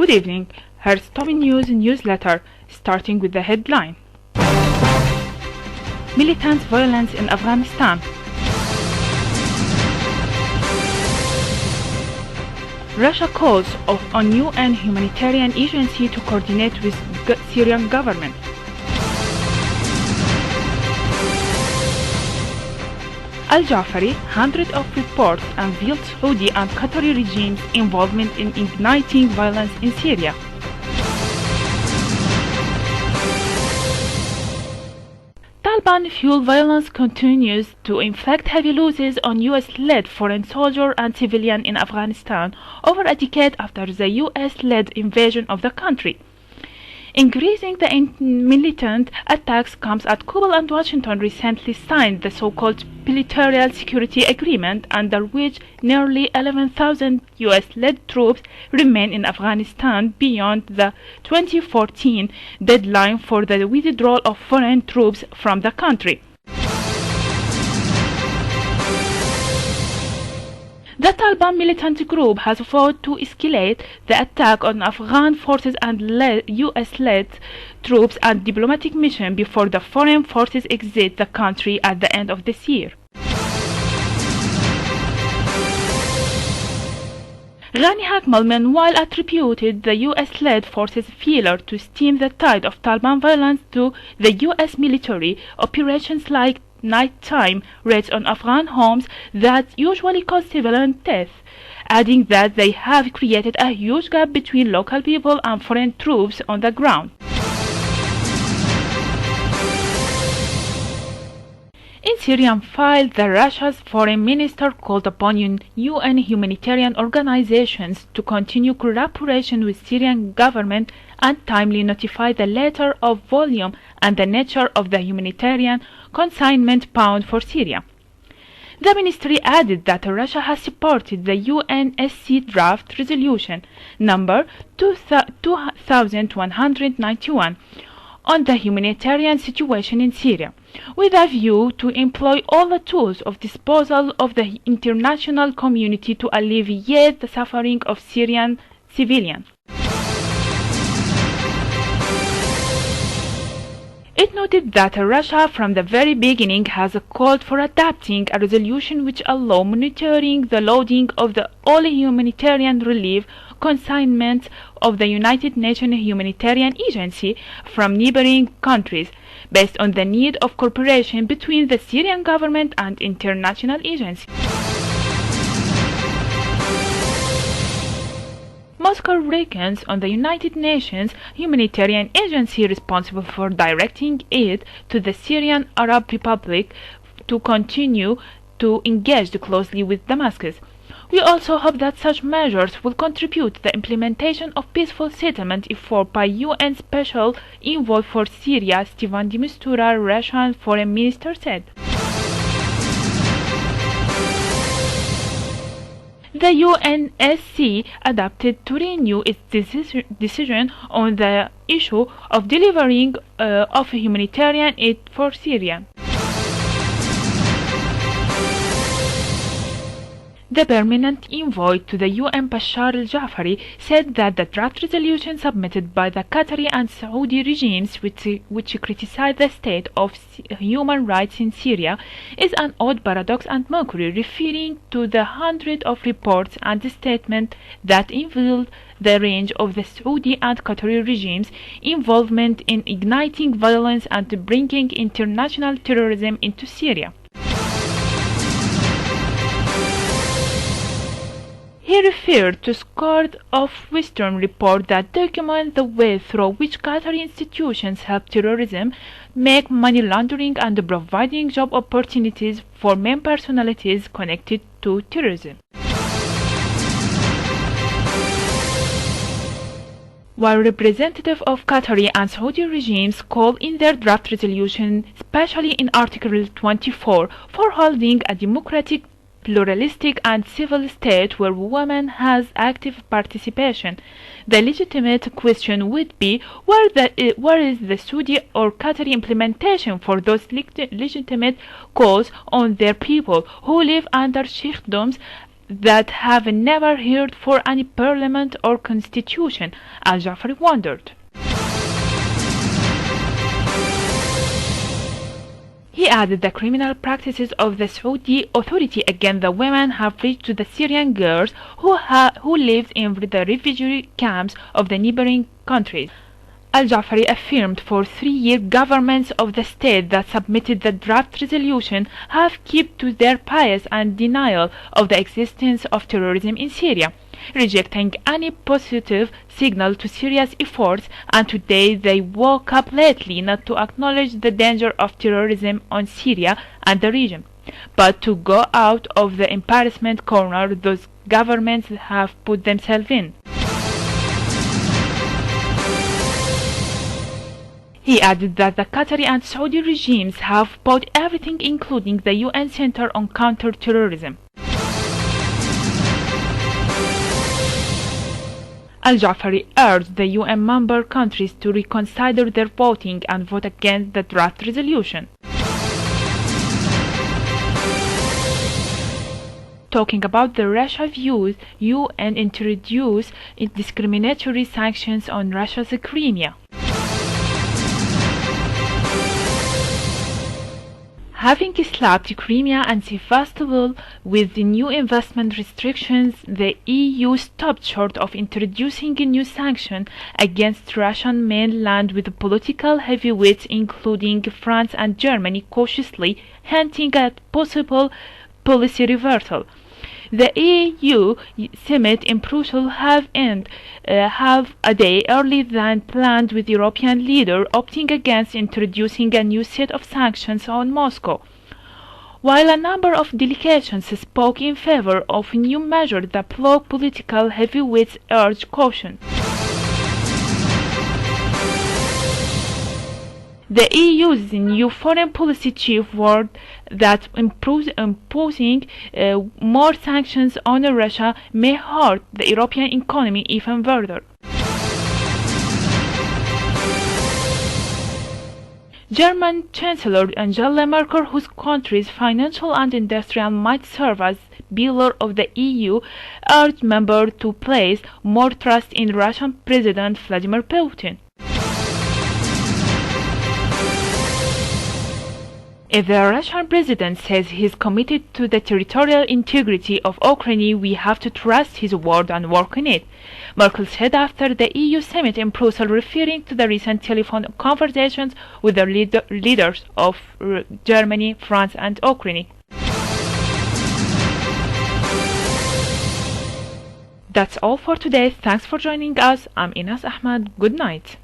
Good evening. Here's top news newsletter, starting with the headline. Militant violence in Afghanistan. Russia calls on UN humanitarian agency to coordinate with Syrian government. Al-Jafari, hundreds of reports unveiled Saudi and Qatari regimes' involvement in igniting violence in Syria. Taliban-fueled violence continues to inflict heavy losses on US-led foreign soldiers and civilians in Afghanistan over a decade after the US-led invasion of the country. Increasing the militant attacks comes as Kabul and Washington recently signed the so-called bilateral security agreement, under which nearly 11,000 US-led troops remain in Afghanistan beyond the 2014 deadline for the withdrawal of foreign troops from the country. The Taliban militant group has vowed to escalate the attack on Afghan forces and US-led troops and diplomatic mission before the foreign forces exit the country at the end of this year. Ghani Hakmal meanwhile attributed the US-led forces' failure to stem the tide of Taliban violence to the US military operations like nighttime raids on Afghan homes that usually cause civilian death, adding that they have created a huge gap between local people and foreign troops on the ground. In Syrian file, the Russia's foreign minister called upon UN humanitarian organizations to continue cooperation with Syrian government and timely notify the letter of volume and the nature of the humanitarian consignment bound for Syria. The ministry added that Russia has supported the UNSC draft resolution number 2191 on the humanitarian situation in Syria, with a view to employ all the tools of disposal of the international community to alleviate the suffering of Syrian civilians. It noted that Russia from the very beginning has called for adopting a resolution which allows monitoring the loading of all humanitarian relief consignments of the United Nations Humanitarian Agency from neighboring countries, based on the need of cooperation between the Syrian government and international agencies. Moscow reckons on the United Nations humanitarian agency responsible for directing aid to the Syrian Arab Republic to continue to engage closely with Damascus. We also hope that such measures will contribute to the implementation of peaceful settlement effort by UN Special Envoy for Syria, Stefan de Mistura, Russian Foreign Minister said. The UNSC adopted to renew its decision on the issue of delivering of humanitarian aid for Syria. The permanent envoy to the UN, Bashar al-Jafari, said that the draft resolution submitted by the Qatari and Saudi regimes, which criticize the state of human rights in Syria, is an odd paradox and mockery, referring to the hundreds of reports and statements that revealed the range of the Saudi and Qatari regimes' involvement in igniting violence and bringing international terrorism into Syria. He referred to scores of Western reports that document the way through which Qatari institutions help terrorism, make money laundering, and providing job opportunities for main personalities connected to terrorism. While representatives of Qatari and Saudi regimes call in their draft resolution, especially in Article 24, for holding a democratic, pluralistic and civil state where women has active participation, the legitimate question would be where is the Saudi or Qatari implementation for those legitimate calls on their people who live under sheikdoms that have never heard for any parliament or constitution, Al-Jafari wondered. He added the criminal practices of the Saudi authority against the women have reached the Syrian girls who lived in the refugee camps of the neighboring countries. Al-Jafari affirmed for 3 years governments of the state that submitted the draft resolution have kept to their bias and denial of the existence of terrorism in Syria, rejecting any positive signal to Syria's efforts, and today they woke up lately not to acknowledge the danger of terrorism on Syria and the region, but to go out of the embarrassment corner those governments have put themselves in. He added that the Qatari and Saudi regimes have bought everything, including the UN Center on Counter-Terrorism. Al-Jafari urged the UN member countries to reconsider their voting and vote against the draft resolution. Talking about the Russia views, UN introduced discriminatory sanctions on Russia's Crimea. Having slapped Crimea and Sevastopol with the new investment restrictions, the EU stopped short of introducing a new sanction against Russian mainland, with political heavyweights including France and Germany cautiously hinting at possible policy reversal. The EU summit in Brussels have half a day earlier than planned, with European leaders opting against introducing a new set of sanctions on Moscow. While a number of delegations spoke in favor of new measures, the bloc political heavyweights urged caution. The EU's new foreign policy chief warned that imposing more sanctions on Russia may hurt the European economy even further. German Chancellor Angela Merkel, whose country's financial and industrial might serve as pillar of the EU, urged members to place more trust in Russian President Vladimir Putin. If the Russian president says he is committed to the territorial integrity of Ukraine, we have to trust his word and work on it, Merkel said after the EU summit in Brussels, referring to the recent telephone conversations with the leaders of Germany, France and Ukraine. That's all for today. Thanks for joining us. I'm Inas Ahmad. Good night.